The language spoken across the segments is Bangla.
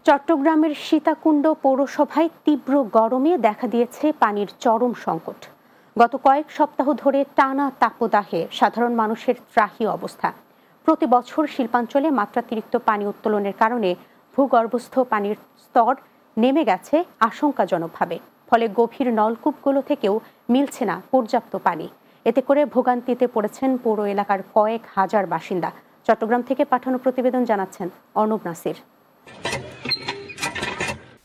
চট্টগ্রামের সীতাকুণ্ড পৌরসভায় তীব্র গরমে দেখা দিয়েছে পানির চরম সংকট। গত কয়েক সপ্তাহ ধরে টানা তাপদাহে সাধারণ মানুষের ত্রাহি অবস্থা। প্রতি বছর শিল্পাঞ্চলে মাত্রাতিরিক্ত পানি উত্তোলনের কারণে ভূগর্ভস্থ পানির স্তর নেমে গেছে আশঙ্কাজনকভাবে। ফলে গভীর নলকূপগুলো থেকেও মিলছে না পর্যাপ্ত পানি। এতে করে ভোগান্তিতে পড়েছেন পৌর এলাকার কয়েক হাজার বাসিন্দা। চট্টগ্রাম থেকে পাঠানো প্রতিবেদন জানাচ্ছেন অর্ণব নাসির।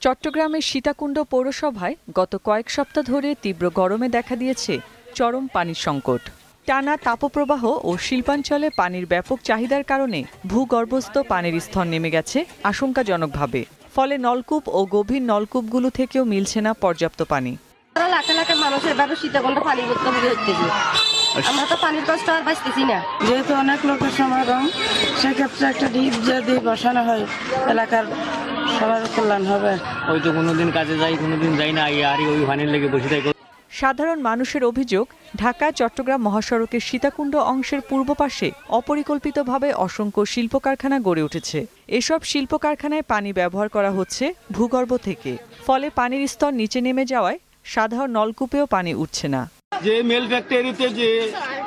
চট্টগ্রামের সীতাকুণ্ড পৌরসভায় গত কয়েক সপ্তাহ ধরে তীব্র গরমে দেখা দিয়েছে চরম পানির সংকট। টানা তাপপ্রবাহ ও শিল্পাঞ্চলে পানির ব্যাপক চাহিদার কারণে ভূগর্ভস্থ পানির স্তর নেমে গেছে আশঙ্কাজনকভাবে। ফলে নলকূপ ও গভীর নলকূপগুলো থেকেও মিলছে না পর্যাপ্ত পানি। লাখ লাখ মানুষের এভাবে সীতাকুণ্ড পানি ভর্তি হচ্ছে। আমরা তো পানির কষ্ট আর বাঁচতেছি না। যেহেতু অনেক লোকের সমাগম, সেক্ষেত্রে একটা ডিপ যদি বসানো হয় এলাকার সবার কল্যাণ হবে। ওই তো কোনোদিন কাজে যাই, কোনোদিন যাই না, আর ওই পানির লেগে বসে থাকি। সাধারণ মানুষের অভিযোগ, ঢাকা চট্টগ্রাম মহাসড়কের সীতাকুণ্ড অংশের পূর্ব পাশে অপরিকল্পিতভাবে অসংখ্য শিল্প কারখানা গড়ে উঠেছে। এসব শিল্প কারখানায় পানি ব্যবহার করা হচ্ছে ভূগর্ভ থেকে। ফলে পানির স্তর নিচে নেমে যাওয়ায় সাধারণ নলকূপেও পানি উঠছে না। যে মেল ফ্যাক্টরিতে যে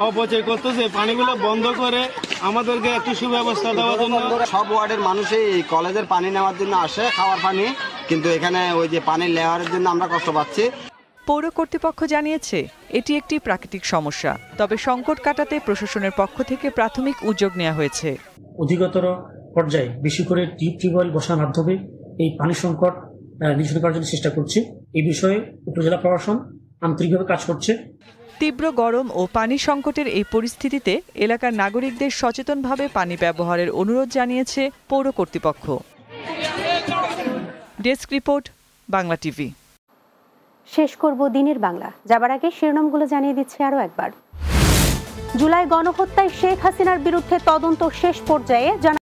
অপচয় করতেছে, পানিগুলো বন্ধ করে আমাদেরকে একটু সুব্যবস্থা দেওয়ার জন্য। সব ওয়ার্ডের মানুষই কলেজের পানি নেওয়ার জন্য আসে, খাওয়ার পানি, কিন্তু এখানে ওই যে পানি লেয়ারের জন্য আমরা কষ্ট পাচ্ছি। পৌর কর্তৃপক্ষ জানিয়েছে এটি একটি প্রাকৃতিক সমস্যা, তবে সংকট কাটাতে প্রশাসনের পক্ষ থেকে প্রাথমিক উদ্যোগ নেওয়া হয়েছে। অধিকতর পর্যায়ে বেশি করে টিউবওয়েল বসানোর মাধ্যমে এই পানি সংকট নিরসন করার জন্য চেষ্টা করছি। এই বিষয়ে উপজেলা প্রশাসন আন্তরিকভাবে কাজ করছে। তীব্র গরম ও পানি সংকটের এই পরিস্থিতিতে এলাকার নাগরিকদের সচেতনভাবে পানি ব্যবহারের অনুরোধ জানিয়েছে পৌর কর্তৃপক্ষ। Desk report, Bangla TV. শেষ করব দিনের বাংলা। যাবার আগে শিরোনামগুলো জানিয়ে দিচ্ছে আরো একবার। জুলাই গণহত্যায় শেখ হাসিনার বিরুদ্ধে তদন্ত শেষ পর্যায়ে।